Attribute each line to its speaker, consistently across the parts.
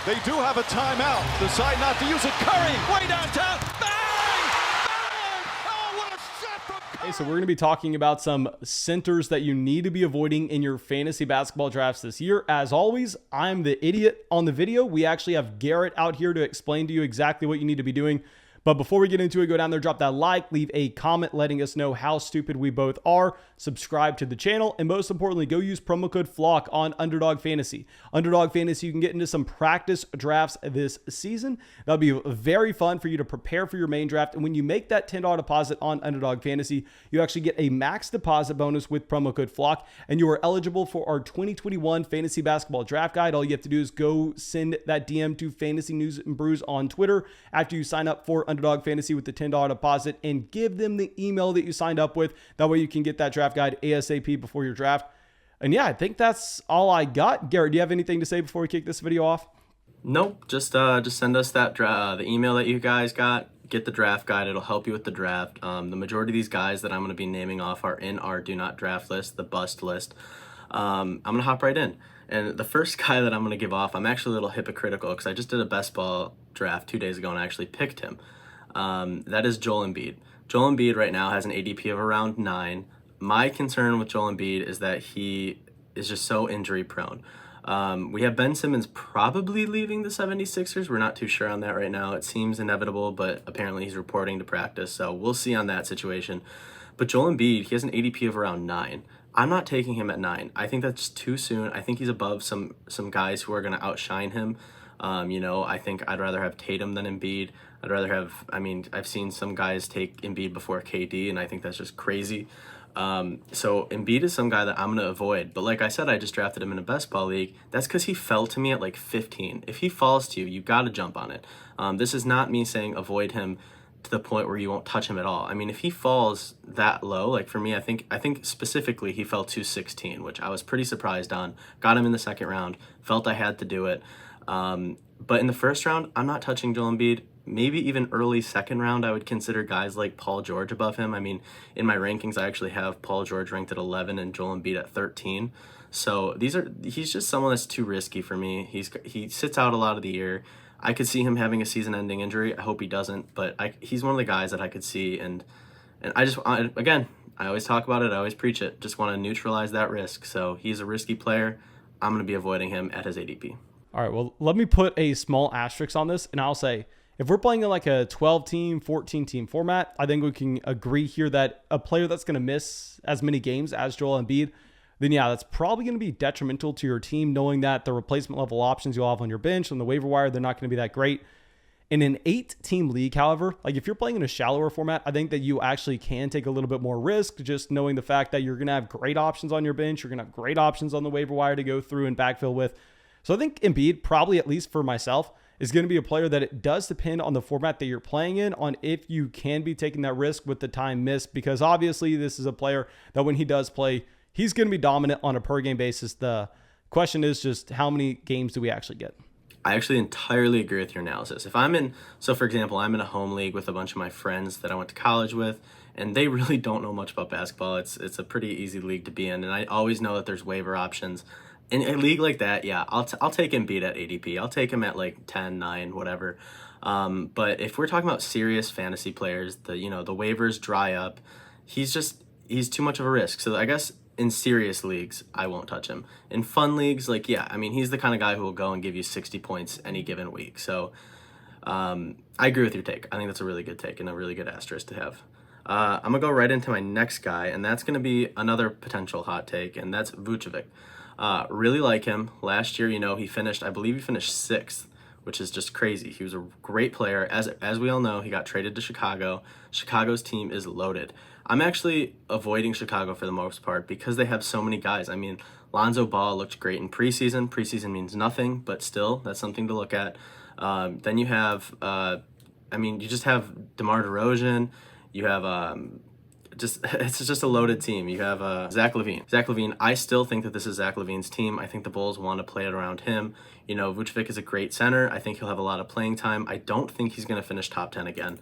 Speaker 1: They do have a timeout. Decide not to use it. Curry, way downtown. Bang! Bang! Oh, what a shot from Curry!
Speaker 2: Okay, so we're going to be talking about some centers that you need to be avoiding in your fantasy basketball drafts this year. As always, I'm the idiot on the video. We actually have Garrett out here to explain to you exactly what you need to be doing. But before we get into it, go down there, drop that like, leave a comment letting us know how stupid we both are, subscribe to the channel, and most importantly, go use promo code FLOCK on Underdog Fantasy. Underdog Fantasy, you can get into some practice drafts this season. That'll be very fun for you to prepare for your main draft. And when you make that $10 deposit on Underdog Fantasy, you actually get a max deposit bonus with promo code FLOCK, and you are eligible for our 2021 Fantasy Basketball Draft Guide. All you have to do is go send that DM to Fantasy News and Brews on Twitter after you sign up for Underdog Fantasy with the $10 deposit and give them the email that you signed up with. That way you can get that draft guide ASAP before your draft. And yeah, I think that's all I got. Garrett, do you have anything to say before we kick this video off?
Speaker 3: Nope. Just send us that the email that you guys got. Get the draft guide. It'll help you with the draft. The majority of these guys that I'm going to be naming off are in our do not draft list, the bust list. I'm going to hop right in. And the first guy that I'm going to give off, I'm actually a little hypocritical because I just did a best ball draft 2 days ago and I actually picked him. That is Joel Embiid. Joel Embiid right now has an ADP of around 9. My concern with Joel Embiid is that he is just so injury prone. We have Ben Simmons probably leaving the 76ers. We're not too sure on that right now. It seems inevitable, but apparently he's reporting to practice, so we'll see on that situation. But Joel Embiid, he has an ADP of around 9. I'm not taking him at 9. I think that's too soon. I think he's above some guys who are going to outshine him. I think I'd rather have Tatum than Embiid. I've seen some guys take Embiid before KD, and I think that's just crazy. So Embiid is some guy that I'm going to avoid. But like I said, I just drafted him in a best ball league. That's because he fell to me at like 15. If he falls to you, you got to jump on it. This is not me saying avoid him to the point where you won't touch him at all. I mean, if he falls that low, like for me, I think specifically he fell to 16, which I was pretty surprised on. Got him in the second round, felt I had to do it. But in the first round, I'm not touching Joel Embiid. Maybe even early second round, I would consider guys like Paul George above him. I mean, in my rankings, I actually have Paul George ranked at 11 and Joel Embiid at 13. So he's just someone that's too risky for me. He sits out a lot of the year. I could see him having a season-ending injury. I hope he doesn't, but he's one of the guys that I could see. And I always talk about it. I always preach it. Just want to neutralize that risk. So he's a risky player. I'm going to be avoiding him at his ADP.
Speaker 2: All right, well, let me put a small asterisk on this, and I'll say, if we're playing in like a 12-team, 14-team format, I think we can agree here that a player that's going to miss as many games as Joel Embiid, then yeah, that's probably going to be detrimental to your team, knowing that the replacement level options you'll have on your bench on the waiver wire, they're not going to be that great. In an 8-team league, however, like if you're playing in a shallower format, I think that you actually can take a little bit more risk, just knowing the fact that you're going to have great options on your bench, you're going to have great options on the waiver wire to go through and backfill with. So I think Embiid, probably at least for myself, is going to be a player that it does depend on the format that you're playing in, on if you can be taking that risk with the time missed, because obviously this is a player that when he does play, he's going to be dominant on a per game basis. The question is just how many games do we actually get?
Speaker 3: I actually entirely agree with your analysis. For example, I'm in a home league with a bunch of my friends that I went to college with, and they really don't know much about basketball. It's a pretty easy league to be in, and I always know that there's waiver options. In a league like that, yeah, I'll take Embiid at ADP. I'll take him at like 10, 9, whatever. But if we're talking about serious fantasy players, the waivers dry up. He's too much of a risk. So I guess in serious leagues, I won't touch him. In fun leagues, he's the kind of guy who will go and give you 60 points any given week. So I agree with your take. I think that's a really good take and a really good asterisk to have. I'm going to go right into my next guy, and that's going to be another potential hot take, and that's Vucevic. Really like him. Last year, I believe he finished 6th, which is just crazy. He was a great player. As we all know, he got traded to Chicago. Chicago's team is loaded. I'm actually avoiding Chicago for the most part because they have so many guys. I mean, Lonzo Ball looked great in preseason. Preseason means nothing, but still, that's something to look at. Then you have, you just have DeMar DeRozan. You have it's just a loaded team. You have Zach LaVine. I still think that this is Zach LaVine's team. I think the Bulls want to play it around him. Vucevic is a great center. I think he'll have a lot of playing time. I don't think he's going to finish top 10 again.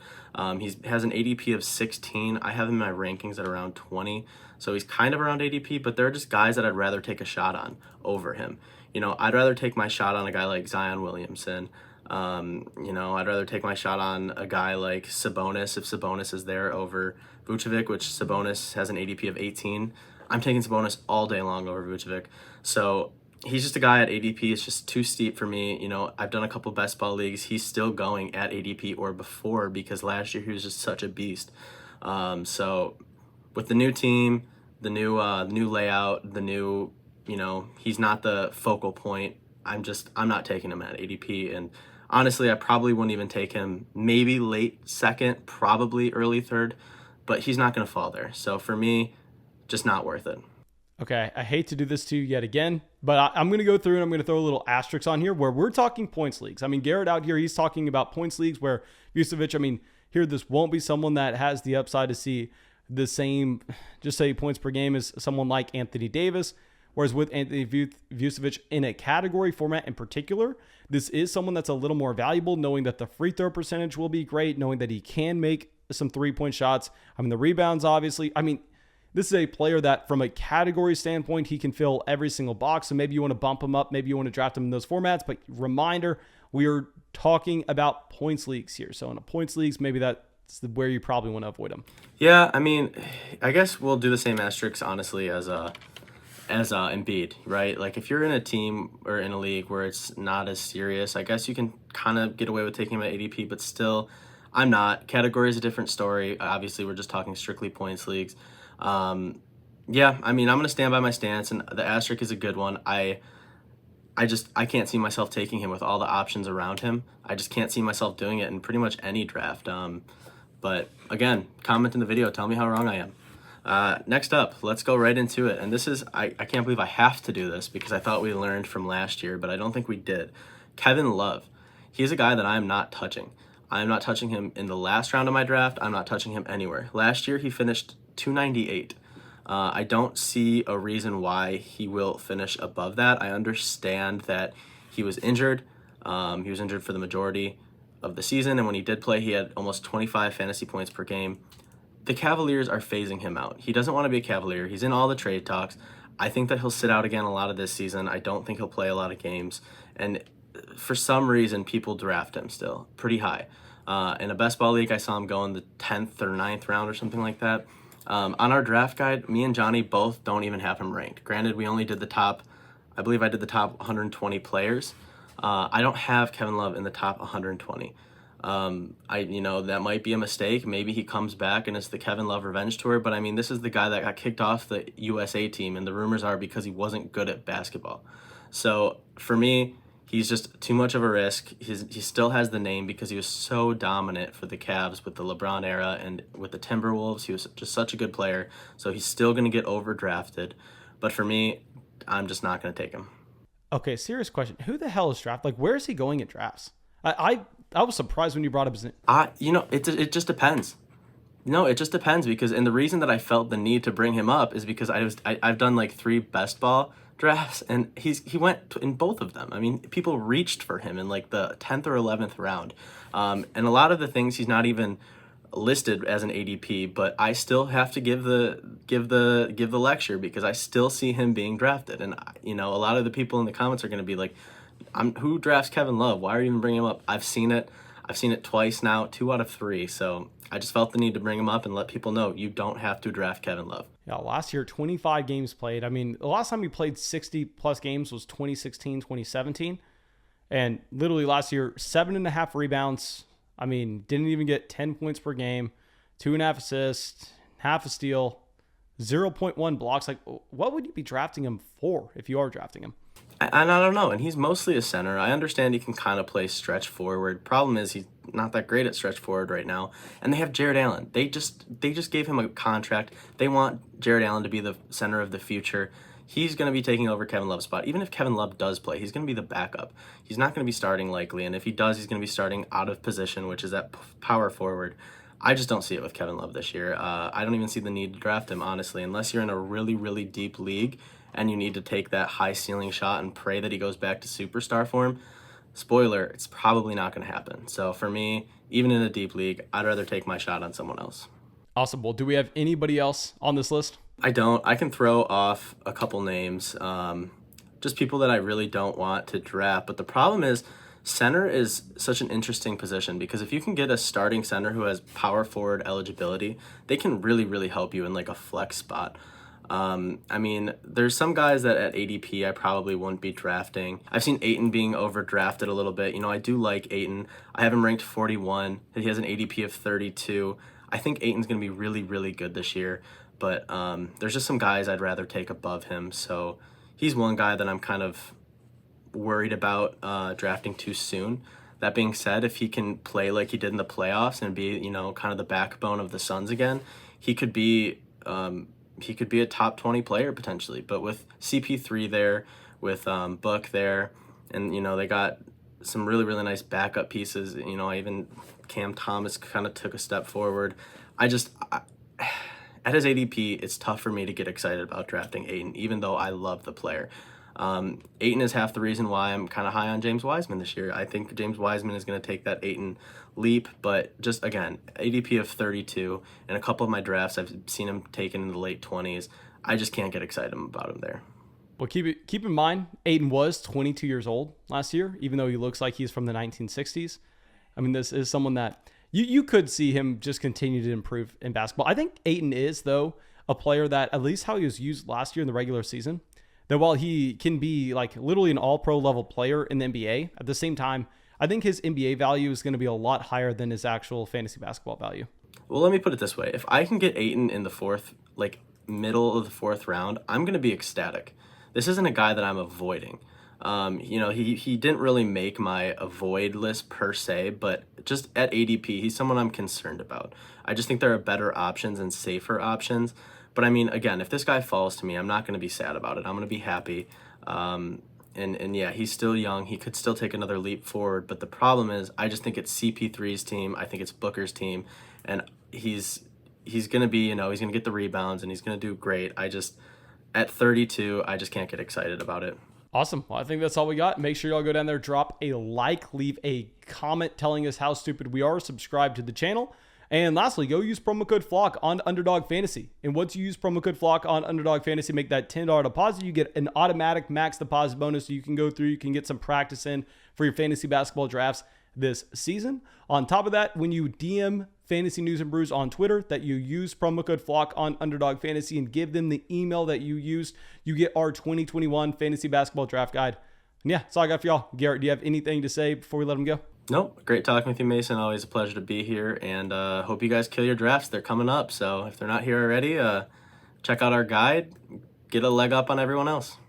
Speaker 3: He has an ADP of 16. I have him in my rankings at around 20. So he's kind of around ADP, but they're just guys that I'd rather take a shot on over him. I'd rather take my shot on a guy like Zion Williamson. I'd rather take my shot on a guy like Sabonis if Sabonis is there over Vucevic, which Sabonis has an ADP of 18. I'm taking Sabonis all day long over Vucevic. So he's just a guy at ADP. It's just too steep for me. I've done a couple best ball leagues. He's still going at ADP or before because last year he was just such a beast. So with the new team, the new layout, the new, he's not the focal point. I'm not taking him at ADP. And honestly, I probably wouldn't even take him maybe late second, probably early third, but he's not going to fall there. So for me, just not worth it.
Speaker 2: Okay, I hate to do this to you yet again, but I'm going to go through and I'm going to throw a little asterisk on here where we're talking points leagues. I mean, Garrett out here, he's talking about points leagues where Vucevic, here this won't be someone that has the upside to see the same, just say points per game as someone like Anthony Davis. Whereas with Anthony Vucevic in a category format in particular, this is someone that's a little more valuable, knowing that the free throw percentage will be great, knowing that he can make some 3-point shots. The rebounds, obviously. This is a player that from a category standpoint, he can fill every single box. So maybe you want to bump him up. Maybe you want to draft him in those formats. But reminder, we are talking about points leagues here. So in a points leagues, maybe that's where you probably want to avoid him.
Speaker 3: Yeah, I guess we'll do the same asterisks, honestly, as Embiid, right? Like if you're in a team or in a league where it's not as serious, I guess you can kind of get away with taking him at ADP, but still, I'm not. Category is a different story. Obviously, we're just talking strictly points leagues. I'm going to stand by my stance, and the asterisk is a good one. I can't see myself taking him with all the options around him. I just can't see myself doing it in pretty much any draft. But again, comment in the video. Tell me how wrong I am. Next up, let's go right into it. And this is, I can't believe I have to do this because I thought we learned from last year, but I don't think we did. Kevin Love. He's a guy that I'm not touching. I'm not touching him in the last round of my draft. I'm not touching him anywhere. Last year, he finished 298. I don't see a reason why he will finish above that. I understand that he was injured. He was injured for the majority of the season, and when he did play, he had almost 25 fantasy points per game. The Cavaliers are phasing him out. He doesn't want to be a Cavalier. He's in all the trade talks. I think that he'll sit out again a lot of this season. I don't think he'll play a lot of games. And for some reason, people draft him still pretty high. In a best ball league, I saw him go in the 10th or 9th round or something like that. On our draft guide, me and Johnny both don't even have him ranked. Granted, we only did I believe I did the top 120 players. I don't have Kevin Love in the top 120. That might be a mistake. Maybe he comes back and it's the Kevin Love revenge tour. But this is the guy that got kicked off the USA team, and the rumors are because he wasn't good at basketball. So for me, he's just too much of a risk. He still has the name because he was so dominant for the Cavs with the LeBron era and with the Timberwolves. He was just such a good player. So he's still going to get overdrafted. But for me, I'm just not going to take him.
Speaker 2: Okay, serious question. Who the hell is draft? Where is he going in drafts? I was surprised when you brought up his name.
Speaker 3: It just depends. No, it just depends and the reason that I felt the need to bring him up is because I've done 3 best ball drafts, and he went in both of them. People reached for him in the 10th or 11th round, and a lot of the things he's not even listed as an ADP, but I still have to give the lecture because I still see him being drafted. And a lot of the people in the comments are going to be like, who drafts Kevin Love? Why are you even bringing him up? I've seen it twice now, 2 out of 3. So I just felt the need to bring him up and let people know you don't have to draft Kevin Love.
Speaker 2: Yeah, last year, 25 games played. The last time he played 60-plus games was 2016, 2017. And literally last year, 7.5 rebounds. Didn't even get 10 points per game, 2.5 assists, half a steal, 0.1 blocks. What would you be drafting him for if you are drafting him?
Speaker 3: And I don't know. And he's mostly a center. I understand he can kind of play stretch forward. Problem is he's not that great at stretch forward right now. And they have Jared Allen. They just gave him a contract. They want Jared Allen to be the center of the future. He's going to be taking over Kevin Love's spot. Even if Kevin Love does play, he's going to be the backup. He's not going to be starting likely. And if he does, he's going to be starting out of position, which is at power forward. I just don't see it with Kevin Love this year. I don't even see the need to draft him, honestly, unless you're in a really, really deep league and you need to take that high ceiling shot and pray that he goes back to superstar form. Spoiler, it's probably not going to happen. So for me, even in a deep league, I'd rather take my shot on someone else.
Speaker 2: Awesome. Well, do we have anybody else on this list?
Speaker 3: I don't. I can throw off a couple names. just people that I really don't want to draft. But the problem is center is such an interesting position, because if you can get a starting center who has power forward eligibility, they can really, really help you in like a flex spot. I mean, there's some guys that at ADP I probably wouldn't be drafting. I've seen Ayton being overdrafted a little bit. You know, I do like Ayton. I have him ranked 41. He has an ADP of 32. I think Ayton's going to be really, really good this year. But there's just some guys I'd rather take above him. So he's one guy that I'm kind of worried about drafting too soon. That being said, if he can play like he did in the playoffs and be, you know, kind of the backbone of the Suns again, he could be a top 20 player potentially. But with CP3 there, with Book there, and you know they got some really, really nice backup pieces. You know, even Cam Thomas kind of took a step forward. At his ADP, it's tough for me to get excited about drafting Ayton, even though I love the player. Ayton is half the reason why I'm kind of high on James Wiseman this year. I think James Wiseman is going to take that Ayton leap, but just again, ADP of 32, and a couple of my drafts I've seen him taken in the late 20s. I just can't get excited about him there.
Speaker 2: Well, keep in mind, Ayton was 22 years old last year, even though he looks like he's from the 1960s. I mean, this is someone that you could see him just continue to improve in basketball. I think Ayton is, though, a player that, at least how he was used last year in the regular season, that while he can be like literally an all-pro level player in the NBA, at the same time, I think his NBA value is going to be a lot higher than his actual fantasy basketball value.
Speaker 3: Well, let me put it this way. If I can get Ayton in the fourth, like middle of the fourth round, I'm going to be ecstatic. This isn't a guy that I'm avoiding. You know, he didn't really make my avoid list per se, but just at ADP, he's someone I'm concerned about. I just think there are better options and safer options. But I mean, again, if this guy falls to me, I'm not going to be sad about it. I'm going to be happy. And yeah, he's still young. He could still take another leap forward. But the problem is, I just think it's CP3's team. I think it's Booker's team. And he's going to be, you know, he's going to get the rebounds and he's going to do great. At 32, I just can't get excited about it.
Speaker 2: Awesome. Well, I think that's all we got. Make sure y'all go down there, drop a like, leave a comment telling us how stupid we are, subscribe to the channel. And lastly, go use promo code FLOCK on Underdog Fantasy. And once you use promo code FLOCK on Underdog Fantasy, make that $10 deposit, you get an automatic max deposit bonus so you can go through, you can get some practice in for your fantasy basketball drafts this season. On top of that, when you DM Fantasy News and Brews on Twitter that you use promo code FLOCK on Underdog Fantasy and give them the email that you used, you get our 2021 Fantasy Basketball Draft Guide. And yeah, that's all I got for y'all. Garrett, do you have anything to say before we let them go?
Speaker 3: Nope. Great talking with you, Mason. Always a pleasure to be here. And hope you guys kill your drafts. They're coming up. So if they're not here already, check out our guide. Get a leg up on everyone else.